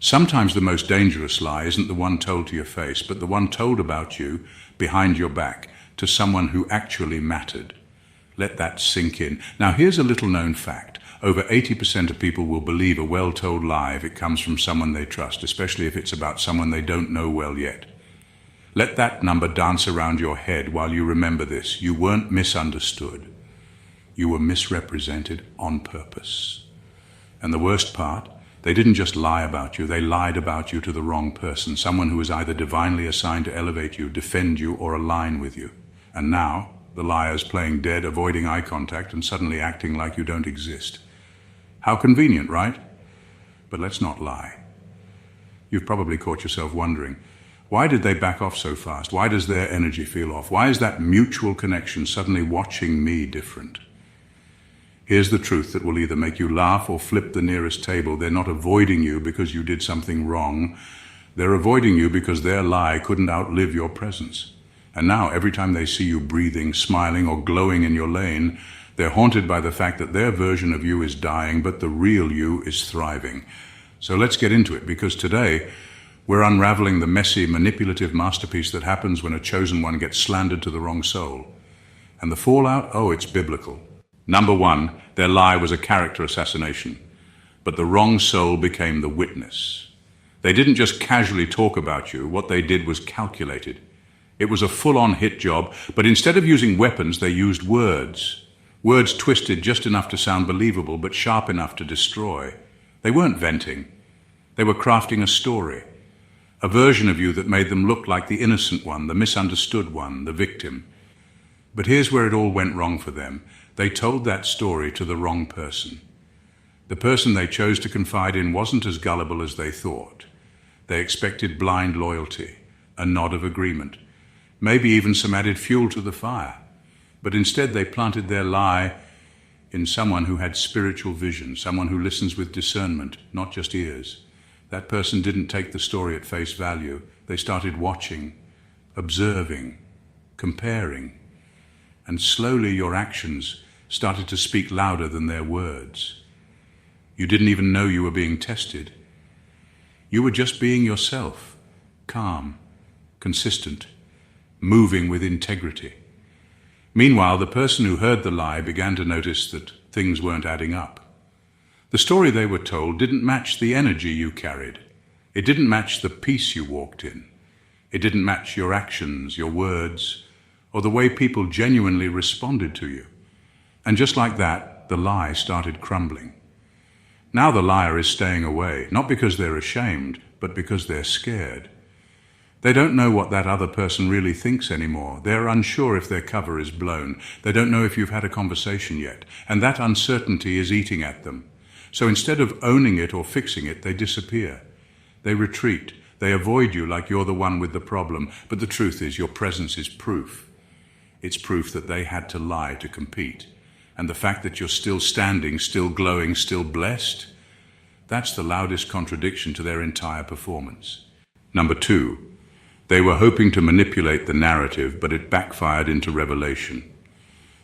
Sometimes the most dangerous lie isn't the one told to your face, but the one told about you behind your back to someone who actually mattered. Let that sink in. Now here's a little known fact. Over 80% of people will believe a well-told lie if it comes from someone they trust, especially if it's about someone they don't know well yet. Let that number dance around your head while you remember this. You weren't misunderstood. You were misrepresented on purpose. And the worst part, they didn't just lie about you, they lied about you to the wrong person, someone who was either divinely assigned to elevate you, defend you, or align with you. And now, the liar's playing dead, avoiding eye contact, and suddenly acting like you don't exist. How convenient, right? But let's not lie. You've probably caught yourself wondering, why did they back off so fast? Why does their energy feel off? Why is that mutual connection suddenly watching me different? Here's the truth that will either make you laugh or flip the nearest table. They're not avoiding you because you did something wrong. They're avoiding you because their lie couldn't outlive your presence. And now, every time they see you breathing, smiling, or glowing in your lane, they're haunted by the fact that their version of you is dying, but the real you is thriving. So let's get into it, because today, we're unraveling the messy, manipulative masterpiece that happens when a chosen one gets slandered to the wrong soul. And the fallout? Oh, it's biblical. Number one, their lie was a character assassination, but the wrong soul became the witness. They didn't just casually talk about you. What they did was calculated. It was a full-on hit job, but instead of using weapons, they used words. Words twisted just enough to sound believable, but sharp enough to destroy. They weren't venting. They were crafting a story. A version of you that made them look like the innocent one, the misunderstood one, the victim. But here's where it all went wrong for them. They told that story to the wrong person. The person they chose to confide in wasn't as gullible as they thought. They expected blind loyalty, a nod of agreement, maybe even some added fuel to the fire. But instead they planted their lie in someone who had spiritual vision, someone who listens with discernment, not just ears. That person didn't take the story at face value. They started watching, observing, comparing. And slowly your actions started to speak louder than their words. You didn't even know you were being tested. You were just being yourself, calm, consistent, moving with integrity. Meanwhile, the person who heard the lie began to notice that things weren't adding up. The story they were told didn't match the energy you carried. It didn't match the peace you walked in. It didn't match your actions, your words, or the way people genuinely responded to you. And just like that, the lie started crumbling. Now the liar is staying away, not because they're ashamed, but because they're scared. They don't know what that other person really thinks anymore. They're unsure if their cover is blown. They don't know if you've had a conversation yet. And that uncertainty is eating at them. So instead of owning it or fixing it, they disappear. They retreat. They avoid you like you're the one with the problem. But the truth is, your presence is proof. It's proof that they had to lie to compete. And the fact that you're still standing, still glowing, still blessed, that's the loudest contradiction to their entire performance. Number two, they were hoping to manipulate the narrative, but it backfired into revelation.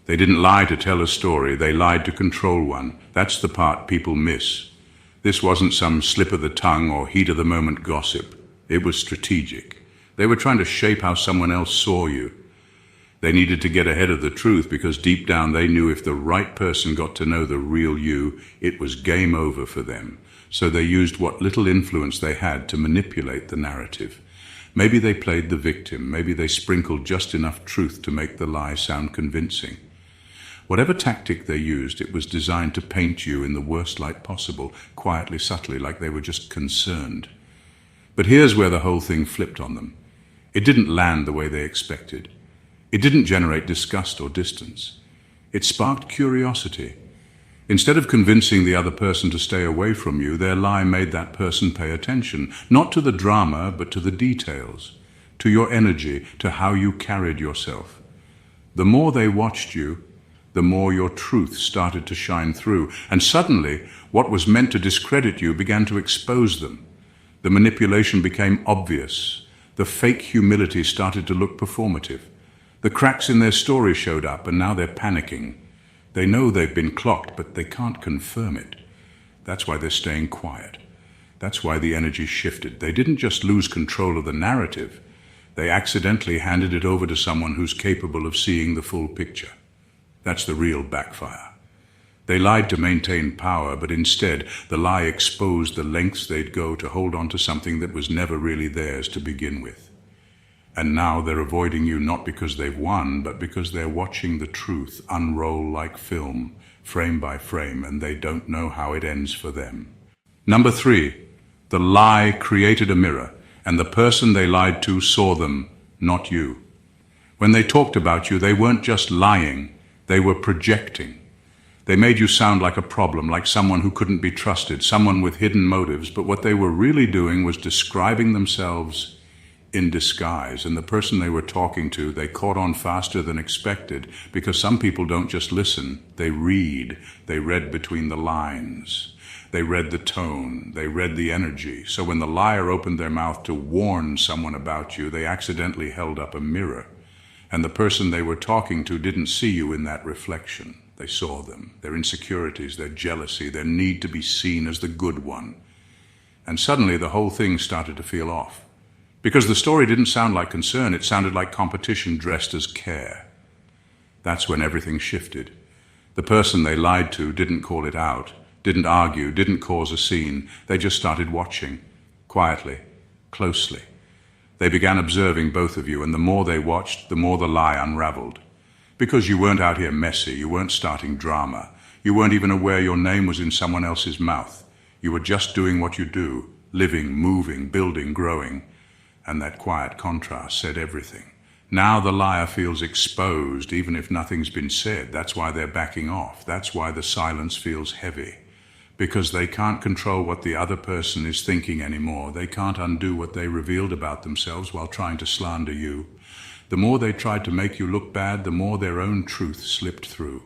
They didn't lie to tell a story, they lied to control one. That's the part people miss. This wasn't some slip of the tongue or heat of the moment gossip. It was strategic. They were trying to shape how someone else saw you. They needed to get ahead of the truth because deep down they knew if the right person got to know the real you, it was game over for them. So they used what little influence they had to manipulate the narrative. Maybe they played the victim, maybe they sprinkled just enough truth to make the lie sound convincing. Whatever tactic they used, it was designed to paint you in the worst light possible, quietly, subtly, like they were just concerned. But here's where the whole thing flipped on them. It didn't land the way they expected. It didn't generate disgust or distance. It sparked curiosity. Instead of convincing the other person to stay away from you, their lie made that person pay attention, not to the drama, but to the details, to your energy, to how you carried yourself. The more they watched you, the more your truth started to shine through. And suddenly, what was meant to discredit you began to expose them. The manipulation became obvious. The fake humility started to look performative. The cracks in their story showed up, and now they're panicking. They know they've been clocked, but they can't confirm it. That's why they're staying quiet. That's why the energy shifted. They didn't just lose control of the narrative. They accidentally handed it over to someone who's capable of seeing the full picture. That's the real backfire. They lied to maintain power, but instead the lie exposed the lengths they'd go to hold on to something that was never really theirs to begin with. And now they're avoiding you not because they've won, but because they're watching the truth unroll like film, frame by frame, and they don't know how it ends for them. Number 3, the lie created a mirror, and the person they lied to saw them, not you. When they talked about you, they weren't just lying, they were projecting. They made you sound like a problem, like someone who couldn't be trusted, someone with hidden motives, but what they were really doing was describing themselves in disguise. And the person they were talking to, they caught on faster than expected, because some people don't just listen, they read. They read between the lines. They read the tone. They read the energy. So when the liar opened their mouth to warn someone about you, they accidentally held up a mirror. And the person they were talking to didn't see you in that reflection. They saw them, their insecurities, their jealousy, their need to be seen as the good one. And suddenly the whole thing started to feel off. Because the story didn't sound like concern, it sounded like competition dressed as care. That's when everything shifted. The person they lied to didn't call it out, didn't argue, didn't cause a scene. They just started watching, quietly, closely. They began observing both of you, and the more they watched, the more the lie unraveled. Because you weren't out here messy, you weren't starting drama, you weren't even aware your name was in someone else's mouth. You were just doing what you do, living, moving, building, growing. And that quiet contrast said everything. Now the liar feels exposed, even if nothing's been said. That's why they're backing off. That's why the silence feels heavy. Because they can't control what the other person is thinking anymore. They can't undo what they revealed about themselves while trying to slander you. The more they tried to make you look bad, the more their own truth slipped through.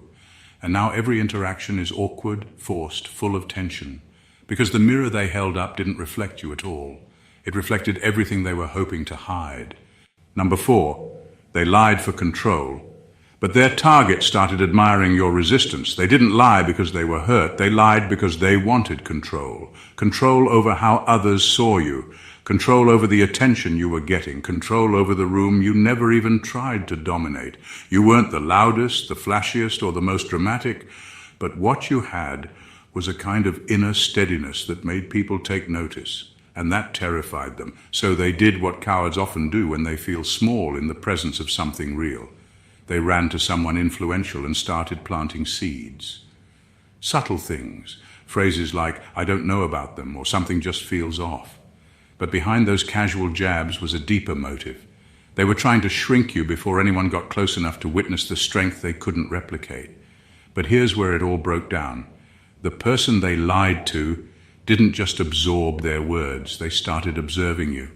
And now every interaction is awkward, forced, full of tension. Because the mirror they held up didn't reflect you at all. It reflected everything they were hoping to hide. Number 4, they lied for control. But their target started admiring your resistance. They didn't lie because they were hurt. They lied because they wanted control. Control over how others saw you. Control over the attention you were getting. Control over the room you never even tried to dominate. You weren't the loudest, the flashiest, or the most dramatic, but what you had was a kind of inner steadiness that made people take notice. And that terrified them. So they did what cowards often do when they feel small in the presence of something real. They ran to someone influential and started planting seeds. Subtle things, phrases like, "I don't know about them," or "something just feels off." But behind those casual jabs was a deeper motive. They were trying to shrink you before anyone got close enough to witness the strength they couldn't replicate. But here's where it all broke down. The person they lied to didn't just absorb their words, they started observing you.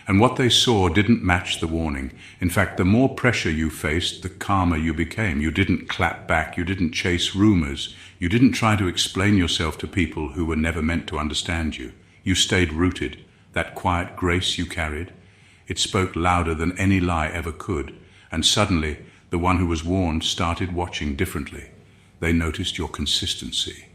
And what they saw didn't match the warning. In fact, the more pressure you faced, the calmer you became. You didn't clap back, you didn't chase rumors, you didn't try to explain yourself to people who were never meant to understand you. You stayed rooted. That quiet grace you carried, it spoke louder than any lie ever could. And suddenly, the one who was warned started watching differently. They noticed your consistency.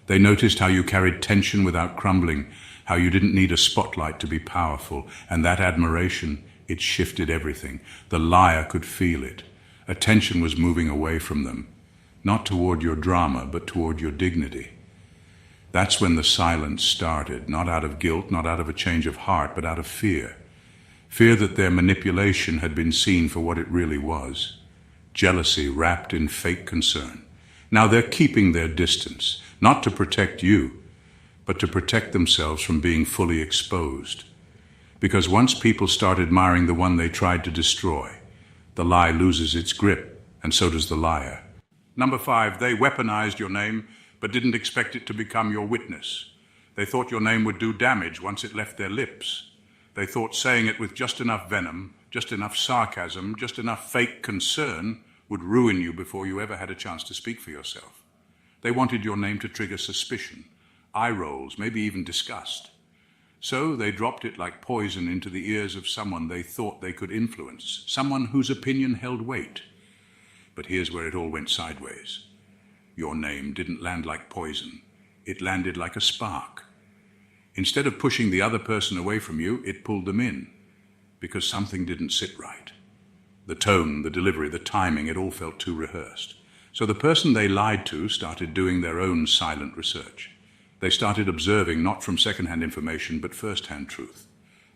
They noticed how you carried tension without crumbling, how you didn't need a spotlight to be powerful, and that admiration, it shifted everything. The liar could feel it. Attention was moving away from them, not toward your drama, but toward your dignity. That's when the silence started, not out of guilt, not out of a change of heart, but out of fear. Fear that their manipulation had been seen for what it really was. Jealousy wrapped in fake concern. Now they're keeping their distance, not to protect you, but to protect themselves from being fully exposed. Because once people start admiring the one they tried to destroy, the lie loses its grip, and so does the liar. Number 5, they weaponized your name, but didn't expect it to become your witness. They thought your name would do damage once it left their lips. They thought saying it with just enough venom, just enough sarcasm, just enough fake concern would ruin you before you ever had a chance to speak for yourself. They wanted your name to trigger suspicion, eye rolls, maybe even disgust. So they dropped it like poison into the ears of someone they thought they could influence, someone whose opinion held weight. But here's where it all went sideways. Your name didn't land like poison. It landed like a spark. Instead of pushing the other person away from you, it pulled them in, because something didn't sit right. The tone, the delivery, the timing, it all felt too rehearsed. So the person they lied to started doing their own silent research. They started observing not from second-hand information, but first-hand truth.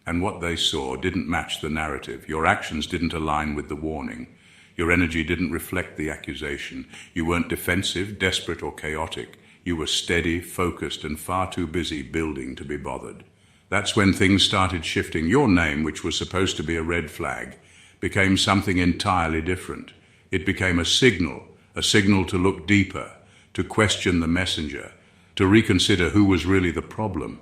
And what they saw didn't match the narrative. Your actions didn't align with the warning. Your energy didn't reflect the accusation. You weren't defensive, desperate, or chaotic. You were steady, focused, and far too busy building to be bothered. That's when things started shifting. Your name, which was supposed to be a red flag, became something entirely different. It became a signal to look deeper, to question the messenger, to reconsider who was really the problem.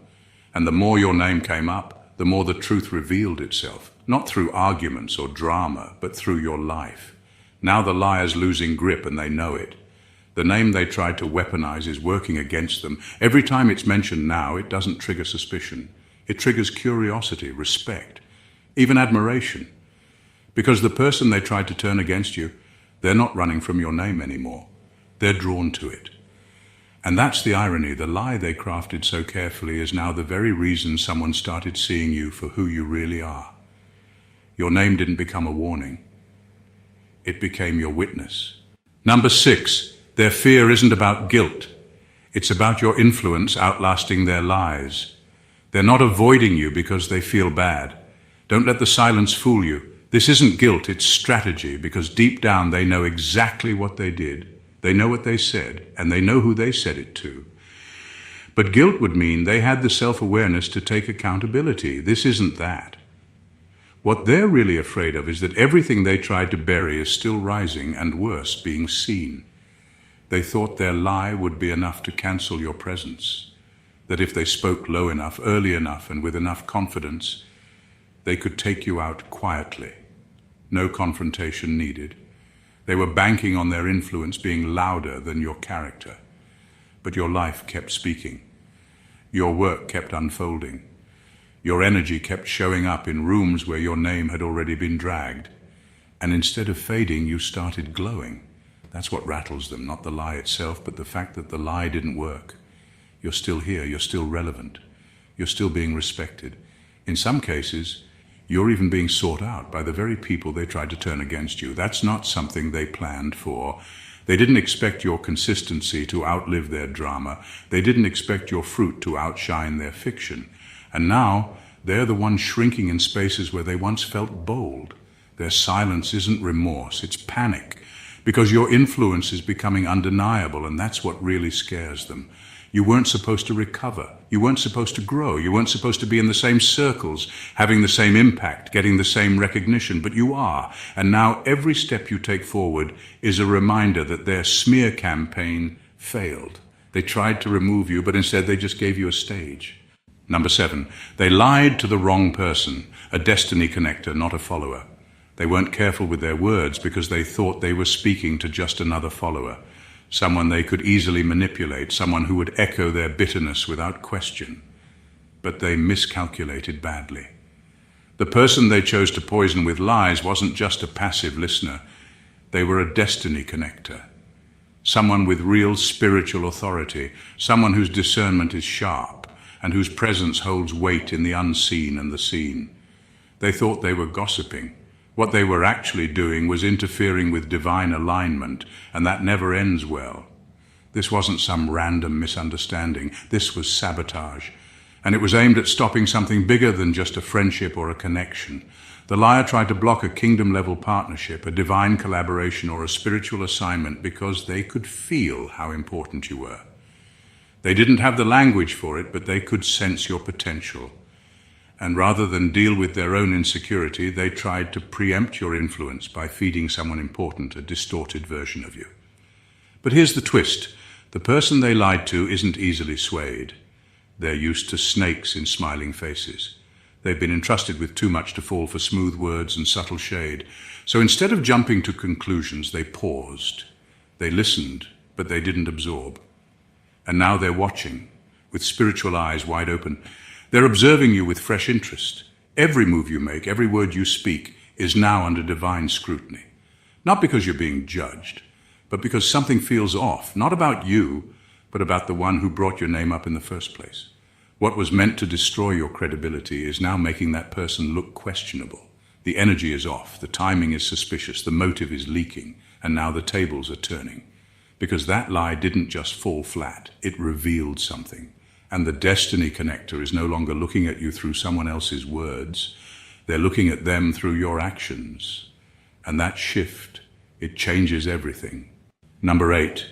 And the more your name came up, the more the truth revealed itself, not through arguments or drama, but through your life. Now the liar's losing grip and they know it. The name they tried to weaponize is working against them. Every time it's mentioned now, it doesn't trigger suspicion. It triggers curiosity, respect, even admiration. Because the person they tried to turn against you, they're not running from your name anymore. They're drawn to it. And that's the irony. The lie they crafted so carefully is now the very reason someone started seeing you for who you really are. Your name didn't become a warning. It became your witness. Number 6, their fear isn't about guilt. It's about your influence outlasting their lies. They're not avoiding you because they feel bad. Don't let the silence fool you. This isn't guilt, it's strategy, because deep down they know exactly what they did. They know what they said, and they know who they said it to. But guilt would mean they had the self-awareness to take accountability. This isn't that. What they're really afraid of is that everything they tried to bury is still rising, and worse, being seen. They thought their lie would be enough to cancel your presence, that if they spoke low enough, early enough, and with enough confidence, they could take you out quietly. No confrontation needed. They were banking on their influence being louder than your character. But your life kept speaking. Your work kept unfolding. Your energy kept showing up in rooms where your name had already been dragged. And instead of fading, you started glowing. That's what rattles them, not the lie itself, but the fact that the lie didn't work. You're still here, you're still relevant. You're still being respected. In some cases, you're even being sought out by the very people they tried to turn against you. That's not something they planned for. They didn't expect your consistency to outlive their drama. They didn't expect your fruit to outshine their fiction. And now, they're the ones shrinking in spaces where they once felt bold. Their silence isn't remorse, it's panic. Because your influence is becoming undeniable, and that's what really scares them. You weren't supposed to recover. You weren't supposed to grow. You weren't supposed to be in the same circles, having the same impact, getting the same recognition, but you are. And now every step you take forward is a reminder that their smear campaign failed. They tried to remove you, but instead they just gave you a stage. Number 7, they lied to the wrong person, a destiny connector, not a follower. They weren't careful with their words because they thought they were speaking to just another follower. Someone they could easily manipulate, someone who would echo their bitterness without question. But they miscalculated badly. The person they chose to poison with lies wasn't just a passive listener. They were a destiny connector. Someone with real spiritual authority, someone whose discernment is sharp and whose presence holds weight in the unseen and the seen. They thought they were gossiping. What they were actually doing was interfering with divine alignment, and that never ends well. This wasn't some random misunderstanding. This was sabotage, and it was aimed at stopping something bigger than just a friendship or a connection. The liar tried to block a kingdom-level partnership, a divine collaboration, or a spiritual assignment because they could feel how important you were. They didn't have the language for it, but they could sense your potential. And rather than deal with their own insecurity, they tried to preempt your influence by feeding someone important a distorted version of you. But here's the twist. The person they lied to isn't easily swayed. They're used to snakes in smiling faces. They've been entrusted with too much to fall for smooth words and subtle shade. So instead of jumping to conclusions, they paused. They listened, but they didn't absorb. And now they're watching, with spiritual eyes wide open. They're observing you with fresh interest. Every move you make, every word you speak, is now under divine scrutiny. Not because you're being judged, but because something feels off, not about you, but about the one who brought your name up in the first place. What was meant to destroy your credibility is now making that person look questionable. The energy is off, the timing is suspicious, the motive is leaking, and now the tables are turning. Because that lie didn't just fall flat, it revealed something. And the destiny connector is no longer looking at you through someone else's words, they're looking at them through your actions. And that shift, it changes everything. Number 8,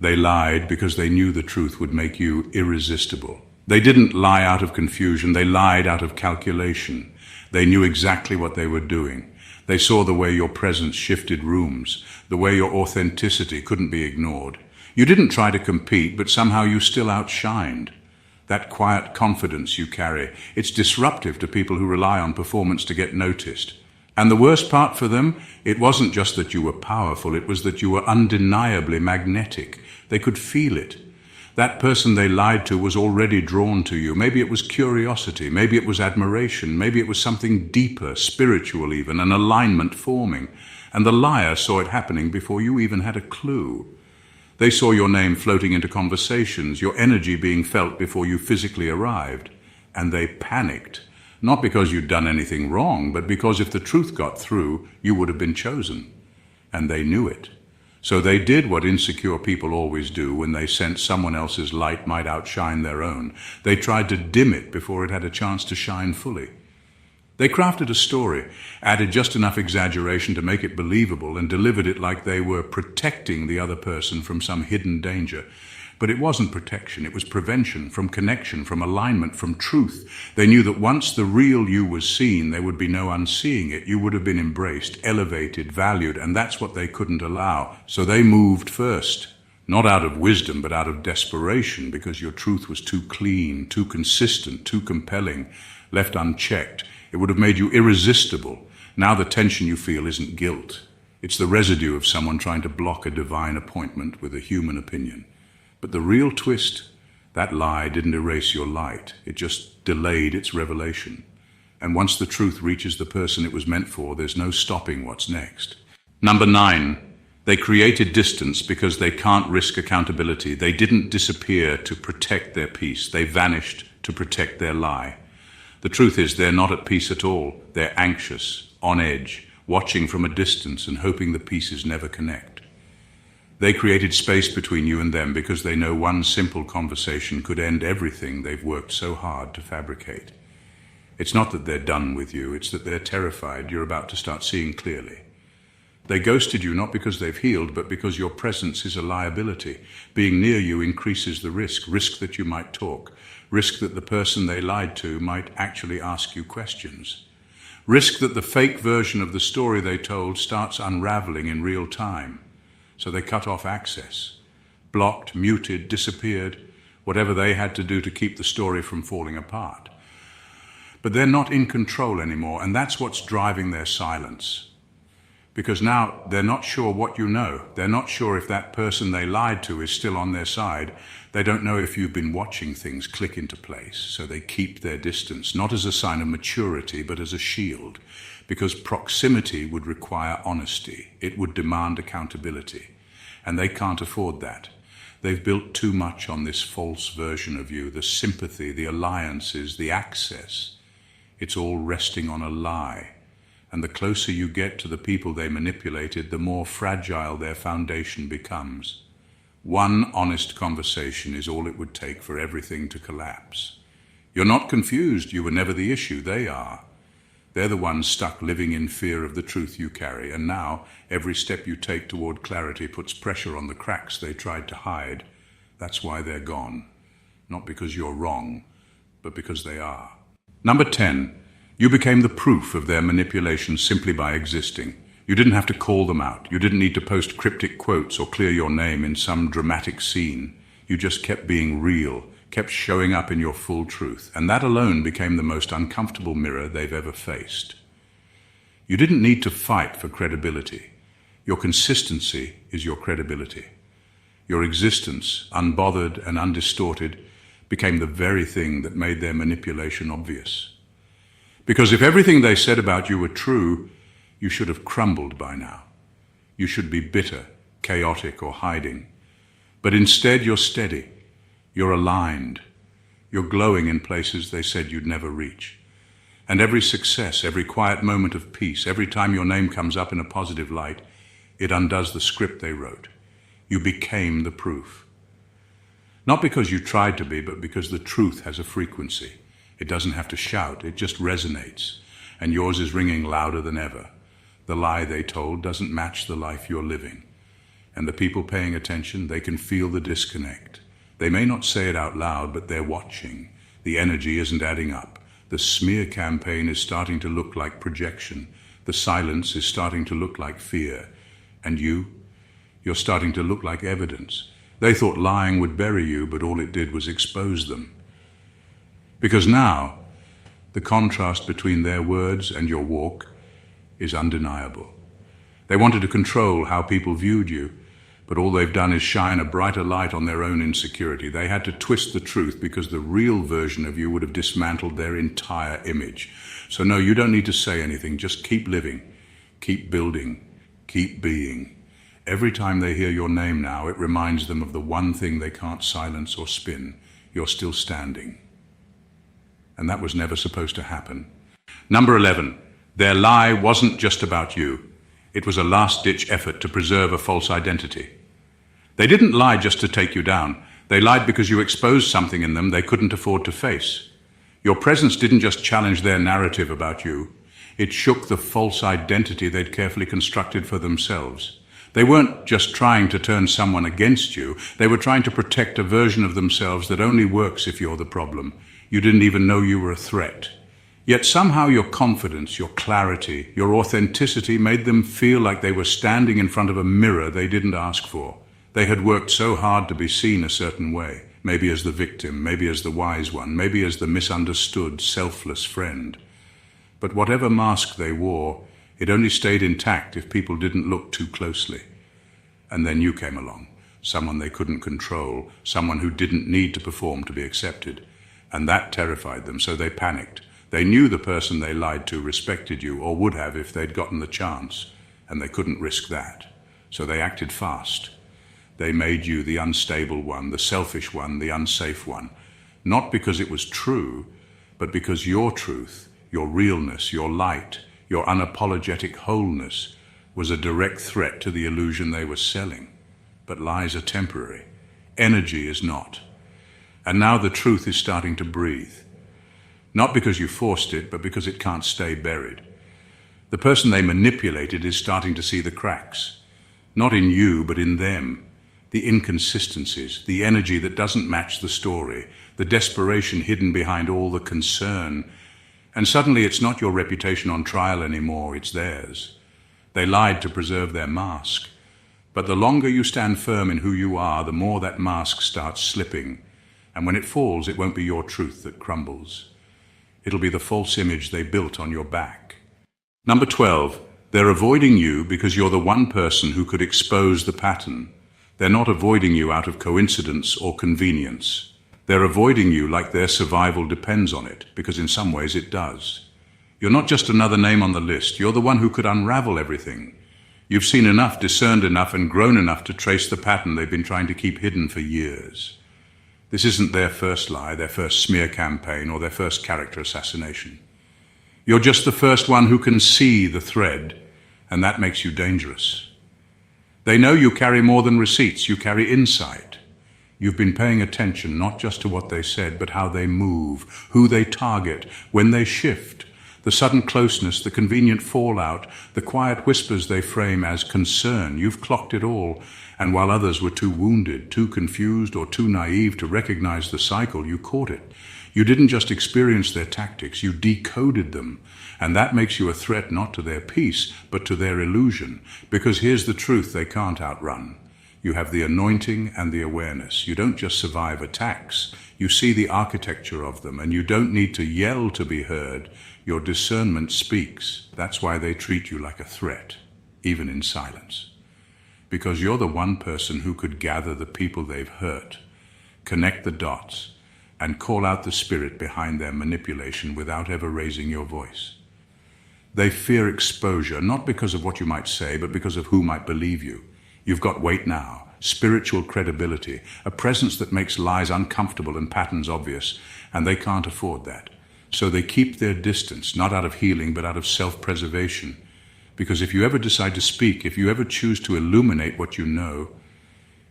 they lied because they knew the truth would make you irresistible. They didn't lie out of confusion, they lied out of calculation. They knew exactly what they were doing. They saw the way your presence shifted rooms, the way your authenticity couldn't be ignored. You didn't try to compete, but somehow you still outshined. That quiet confidence you carry, it's disruptive to people who rely on performance to get noticed. And the worst part for them, it wasn't just that you were powerful, it was that you were undeniably magnetic. They could feel it. That person they lied to was already drawn to you. Maybe it was curiosity, maybe it was admiration, maybe it was something deeper, spiritual even, an alignment forming. And the liar saw it happening before you even had a clue. They saw your name floating into conversations, your energy being felt before you physically arrived. And they panicked, not because you'd done anything wrong, but because if the truth got through, you would have been chosen. And they knew it. So they did what insecure people always do when they sensed someone else's light might outshine their own. They tried to dim it before it had a chance to shine fully. They crafted a story, added just enough exaggeration to make it believable, and delivered it like they were protecting the other person from some hidden danger. But it wasn't protection, it was prevention, from connection, from alignment, from truth. They knew that once the real you was seen, there would be no unseeing it. You would have been embraced, elevated, valued, and that's what they couldn't allow. So they moved first, not out of wisdom, but out of desperation, because your truth was too clean, too consistent, too compelling. Left unchecked, it would have made you irresistible. Now the tension you feel isn't guilt. It's the residue of someone trying to block a divine appointment with a human opinion. But the real twist, that lie didn't erase your light. It just delayed its revelation. And once the truth reaches the person it was meant for, there's no stopping what's next. Number 9, they created distance because they can't risk accountability. They didn't disappear to protect their peace. They vanished to protect their lie. The truth is they're not at peace at all. They're anxious, on edge, watching from a distance and hoping the pieces never connect. They created space between you and them because they know one simple conversation could end everything they've worked so hard to fabricate. It's not that they're done with you, it's that they're terrified you're about to start seeing clearly. They ghosted you not because they've healed, but because your presence is a liability. Being near you increases the risk that you might talk, risk that the person they lied to might actually ask you questions, risk that the fake version of the story they told starts unraveling in real time. So they cut off access, blocked, muted, disappeared, whatever they had to do to keep the story from falling apart. But they're not in control anymore, and that's what's driving their silence. Because now they're not sure what you know. They're not sure if that person they lied to is still on their side. They don't know if you've been watching things click into place, so they keep their distance, not as a sign of maturity, but as a shield. Because proximity would require honesty. It would demand accountability. And they can't afford that. They've built too much on this false version of you, the sympathy, the alliances, the access. It's all resting on a lie. And the closer you get to the people they manipulated, the more fragile their foundation becomes. One honest conversation is all it would take for everything to collapse. You're not confused. You were never the issue. They are. They're the ones stuck living in fear of the truth you carry, and now every step you take toward clarity puts pressure on the cracks they tried to hide. That's why they're gone. Not because you're wrong, but because they are. Number 10, you became the proof of their manipulation simply by existing. You didn't have to call them out. You didn't need to post cryptic quotes or clear your name in some dramatic scene. You just kept being real, kept showing up in your full truth, and that alone became the most uncomfortable mirror they've ever faced. You didn't need to fight for credibility. Your consistency is your credibility. Your existence, unbothered and undistorted, became the very thing that made their manipulation obvious. Because if everything they said about you were true, you should have crumbled by now. You should be bitter, chaotic, or hiding. But instead you're steady. You're aligned. You're glowing in places they said you'd never reach. And every success, every quiet moment of peace, every time your name comes up in a positive light, it undoes the script they wrote. You became the proof. Not because you tried to be, but because the truth has a frequency. It doesn't have to shout, it just resonates. And yours is ringing louder than ever. The lie they told doesn't match the life you're living. And the people paying attention, they can feel the disconnect. They may not say it out loud, but they're watching. The energy isn't adding up. The smear campaign is starting to look like projection. The silence is starting to look like fear. And you're starting to look like evidence. They thought lying would bury you, but all it did was expose them. Because now, the contrast between their words and your walk is undeniable. They wanted to control how people viewed you, but all they've done is shine a brighter light on their own insecurity. They had to twist the truth because the real version of you would have dismantled their entire image. So no, you don't need to say anything. Just keep living, keep building, keep being. Every time they hear your name now, it reminds them of the one thing they can't silence or spin. You're still standing. And that was never supposed to happen. Number 11, their lie wasn't just about you. It was a last-ditch effort to preserve a false identity. They didn't lie just to take you down. They lied because you exposed something in them they couldn't afford to face. Your presence didn't just challenge their narrative about you. It shook the false identity they'd carefully constructed for themselves. They weren't just trying to turn someone against you. They were trying to protect a version of themselves that only works if you're the problem. You didn't even know you were a threat. Yet somehow your confidence, your clarity, your authenticity made them feel like they were standing in front of a mirror they didn't ask for. They had worked so hard to be seen a certain way, maybe as the victim, maybe as the wise one, maybe as the misunderstood, selfless friend. But whatever mask they wore, it only stayed intact if people didn't look too closely. And then you came along, someone they couldn't control, someone who didn't need to perform to be accepted. And that terrified them, so they panicked. They knew the person they lied to respected you, or would have if they'd gotten the chance, and they couldn't risk that. So they acted fast. They made you the unstable one, the selfish one, the unsafe one. Not because it was true, but because your truth, your realness, your light, your unapologetic wholeness was a direct threat to the illusion they were selling. But lies are temporary. Energy is not. And now the truth is starting to breathe. Not because you forced it, but because it can't stay buried. The person they manipulated is starting to see the cracks. Not in you, but in them. The inconsistencies, the energy that doesn't match the story, the desperation hidden behind all the concern. And suddenly it's not your reputation on trial anymore, it's theirs. They lied to preserve their mask. But the longer you stand firm in who you are, the more that mask starts slipping. And when it falls, it won't be your truth that crumbles. It'll be the false image they built on your back. Number 12, they're avoiding you because you're the one person who could expose the pattern. They're not avoiding you out of coincidence or convenience. They're avoiding you like their survival depends on it, because in some ways it does. You're not just another name on the list. You're the one who could unravel everything. You've seen enough, discerned enough, and grown enough to trace the pattern they've been trying to keep hidden for years. This isn't their first lie, their first smear campaign, or their first character assassination. You're just the first one who can see the thread, and that makes you dangerous. They know you carry more than receipts, you carry insight. You've been paying attention not just to what they said, but how they move, who they target, when they shift, the sudden closeness, the convenient fallout, the quiet whispers they frame as concern. You've clocked it all. And while others were too wounded, too confused, or too naive to recognize the cycle, you caught it. You didn't just experience their tactics, you decoded them. And that makes you a threat not to their peace, but to their illusion. Because here's the truth they can't outrun. You have the anointing and the awareness. You don't just survive attacks. You see the architecture of them, and you don't need to yell to be heard. Your discernment speaks. That's why they treat you like a threat, even in silence. Because you're the one person who could gather the people they've hurt, connect the dots, and call out the spirit behind their manipulation without ever raising your voice. They fear exposure, not because of what you might say, but because of who might believe you. You've got weight now, spiritual credibility, a presence that makes lies uncomfortable and patterns obvious, and they can't afford that. So they keep their distance, not out of healing, but out of self-preservation. Because if you ever decide to speak, if you ever choose to illuminate what you know,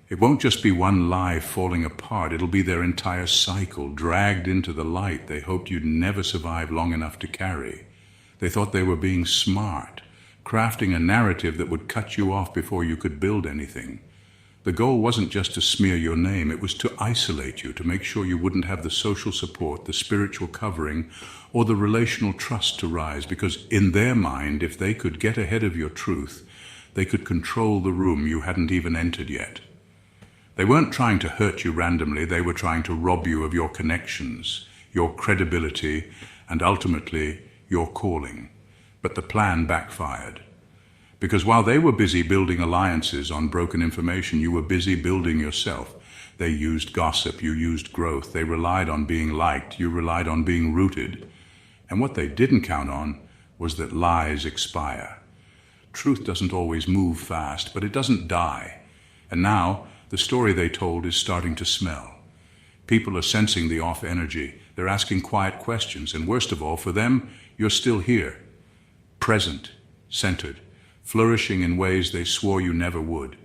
it won't just be one lie falling apart, it'll be their entire cycle, dragged into the light they hoped you'd never survive long enough to carry. They thought they were being smart, crafting a narrative that would cut you off before you could build anything. The goal wasn't just to smear your name, it was to isolate you, to make sure you wouldn't have the social support, the spiritual covering, or the relational trust to rise, because in their mind, if they could get ahead of your truth, they could control the room you hadn't even entered yet. They weren't trying to hurt you randomly, they were trying to rob you of your connections, your credibility, and ultimately, your calling. But the plan backfired. Because while they were busy building alliances on broken information, you were busy building yourself. They used gossip, you used growth. They relied on being liked, you relied on being rooted. And what they didn't count on was that lies expire. Truth doesn't always move fast, but it doesn't die. And now, the story they told is starting to smell. People are sensing the off energy. They're asking quiet questions. And worst of all, for them, you're still here. Present, centered, flourishing in ways they swore you never would.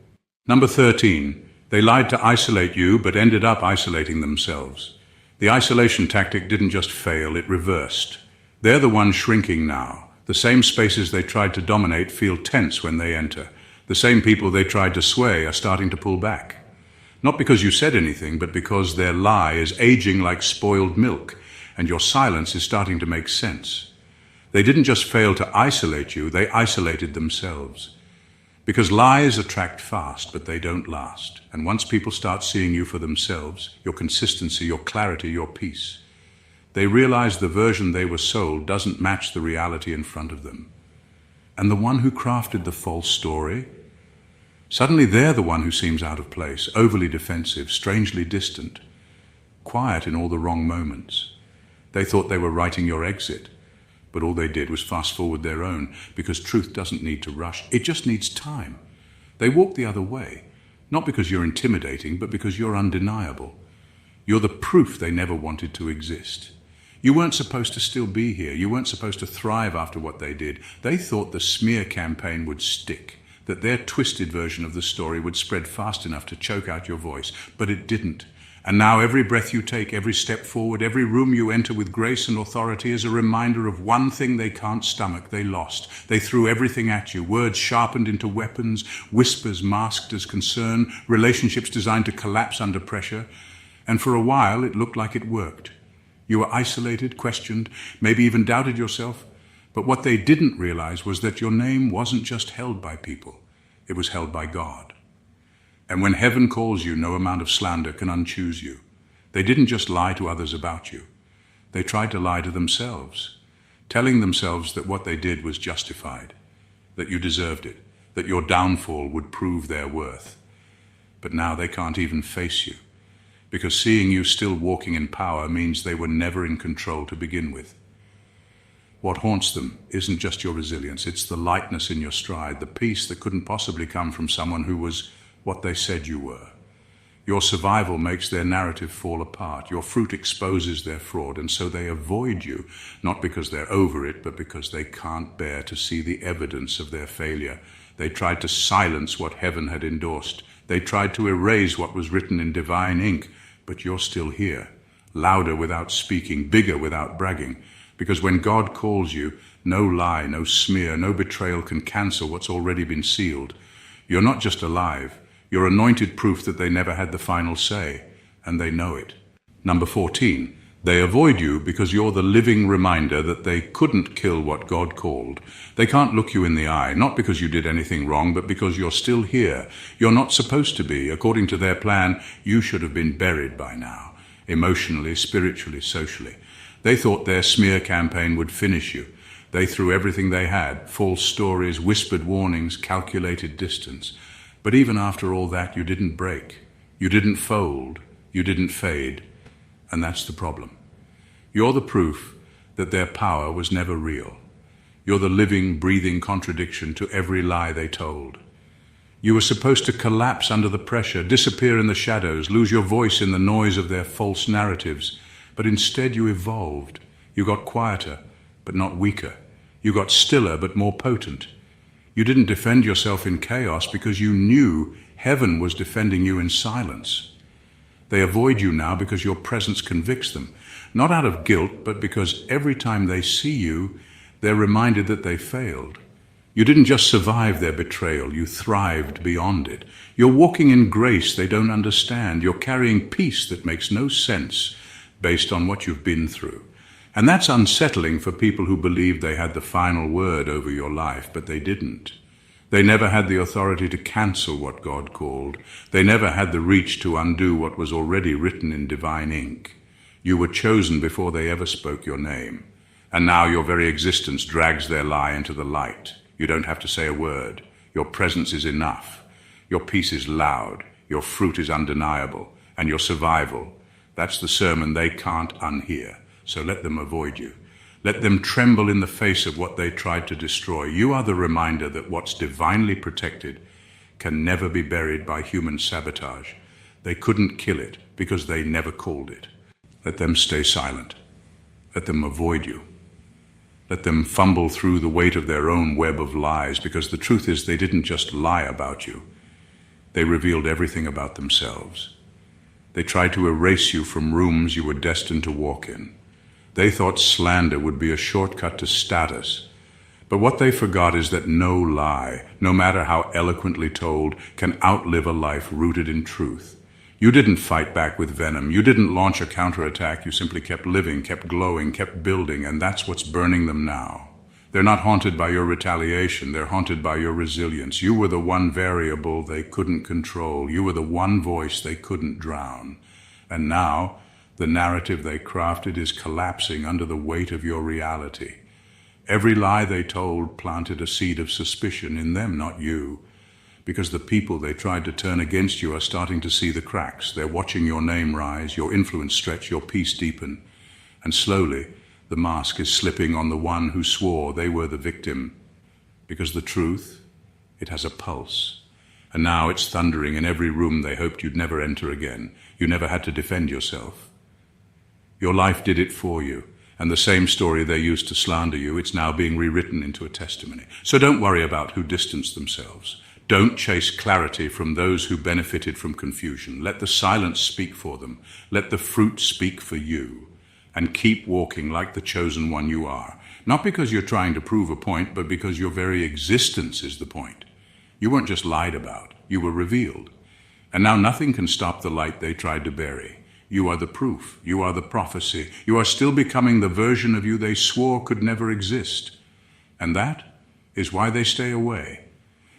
Number 13, they lied to isolate you, but ended up isolating themselves. The isolation tactic didn't just fail, it reversed. They're the ones shrinking now. The same spaces they tried to dominate feel tense when they enter. The same people they tried to sway are starting to pull back. Not because you said anything, but because their lie is aging like spoiled milk, and your silence is starting to make sense. They didn't just fail to isolate you, they isolated themselves. Because lies attract fast, but they don't last. And once people start seeing you for themselves, your consistency, your clarity, your peace, they realize the version they were sold doesn't match the reality in front of them. And the one who crafted the false story, suddenly they're the one who seems out of place, overly defensive, strangely distant, quiet in all the wrong moments. They thought they were writing your exit, but all they did was fast forward their own, because truth doesn't need to rush, it just needs time. They walk the other way, not because you're intimidating, but because you're undeniable. You're the proof they never wanted to exist. You weren't supposed to still be here. You weren't supposed to thrive after what they did. They thought the smear campaign would stick, that their twisted version of the story would spread fast enough to choke out your voice, but it didn't. And now every breath you take, every step forward, every room you enter with grace and authority is a reminder of one thing they can't stomach. They lost. They threw everything at you, words sharpened into weapons, whispers masked as concern, relationships designed to collapse under pressure. And for a while, it looked like it worked. You were isolated, questioned, maybe even doubted yourself. But what they didn't realize was that your name wasn't just held by people. It was held by God. And when heaven calls you, no amount of slander can unchoose you. They didn't just lie to others about you. They tried to lie to themselves, telling themselves that what they did was justified, that you deserved it, that your downfall would prove their worth. But now they can't even face you, because seeing you still walking in power means they were never in control to begin with. What haunts them isn't just your resilience, it's the lightness in your stride, the peace that couldn't possibly come from someone who was what they said you were. Your survival makes their narrative fall apart. Your fruit exposes their fraud, and so they avoid you, not because they're over it, but because they can't bear to see the evidence of their failure. They tried to silence what heaven had endorsed. They tried to erase what was written in divine ink, but you're still here, louder without speaking, bigger without bragging. Because when God calls you, no lie, no smear, no betrayal can cancel what's already been sealed. You're not just alive, you're anointed proof that they never had the final say, and they know it. Number 14, they avoid you because you're the living reminder that they couldn't kill what God called. They can't look you in the eye, not because you did anything wrong, but because you're still here. You're not supposed to be. According to their plan, you should have been buried by now, emotionally, spiritually, socially. They thought their smear campaign would finish you. They threw everything they had, false stories, whispered warnings, calculated distance. But even after all that, you didn't break, you didn't fold, you didn't fade, and that's the problem. You're the proof that their power was never real. You're the living, breathing contradiction to every lie they told. You were supposed to collapse under the pressure, disappear in the shadows, lose your voice in the noise of their false narratives. But instead you evolved. You got quieter, but not weaker. You got stiller, but more potent. You didn't defend yourself in chaos because you knew heaven was defending you in silence. They avoid you now because your presence convicts them, not out of guilt, but because every time they see you, they're reminded that they failed. You didn't just survive their betrayal, you thrived beyond it. You're walking in grace they don't understand. You're carrying peace that makes no sense based on what you've been through. And that's unsettling for people who believed they had the final word over your life, but they didn't. They never had the authority to cancel what God called. They never had the reach to undo what was already written in divine ink. You were chosen before they ever spoke your name. And now your very existence drags their lie into the light. You don't have to say a word. Your presence is enough. Your peace is loud. Your fruit is undeniable. And your survival, that's the sermon they can't unhear. So let them avoid you. Let them tremble in the face of what they tried to destroy. You are the reminder that what's divinely protected can never be buried by human sabotage. They couldn't kill it because they never called it. Let them stay silent. Let them avoid you. Let them fumble through the weight of their own web of lies, because the truth is they didn't just lie about you. They revealed everything about themselves. They tried to erase you from rooms you were destined to walk in. They thought slander would be a shortcut to status. But what they forgot is that no lie, no matter how eloquently told, can outlive a life rooted in truth. You didn't fight back with venom. You didn't launch a counterattack. You simply kept living, kept glowing, kept building, and that's what's burning them now. They're not haunted by your retaliation. They're haunted by your resilience. You were the one variable they couldn't control. You were the one voice they couldn't drown. And now, the narrative they crafted is collapsing under the weight of your reality. Every lie they told planted a seed of suspicion in them, not you. Because the people they tried to turn against you are starting to see the cracks. They're watching your name rise, your influence stretch, your peace deepen. And slowly, the mask is slipping on the one who swore they were the victim. Because the truth, it has a pulse. And now it's thundering in every room they hoped you'd never enter again. You never had to defend yourself. Your life did it for you. And the same story they used to slander you, it's now being rewritten into a testimony. So don't worry about who distanced themselves. Don't chase clarity from those who benefited from confusion. Let the silence speak for them. Let the fruit speak for you. And keep walking like the chosen one you are. Not because you're trying to prove a point, but because your very existence is the point. You weren't just lied about. You were revealed. And now nothing can stop the light they tried to bury. You are the proof. You are the prophecy. You are still becoming the version of you they swore could never exist. And that is why they stay away.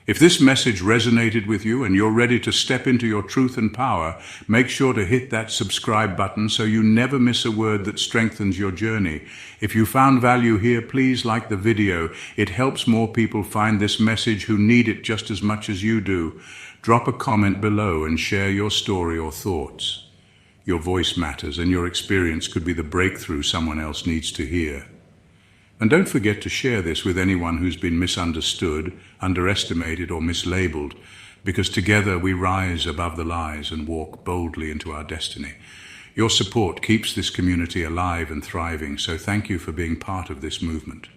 If this message resonated with you and you're ready to step into your truth and power, make sure to hit that subscribe button so you never miss a word that strengthens your journey. If you found value here, please like the video. It helps more people find this message who need it just as much as you do. Drop a comment below and share your story or thoughts. Your voice matters, and your experience could be the breakthrough someone else needs to hear. And don't forget to share this with anyone who's been misunderstood, underestimated, or mislabeled, because together we rise above the lies and walk boldly into our destiny. Your support keeps this community alive and thriving, so thank you for being part of this movement.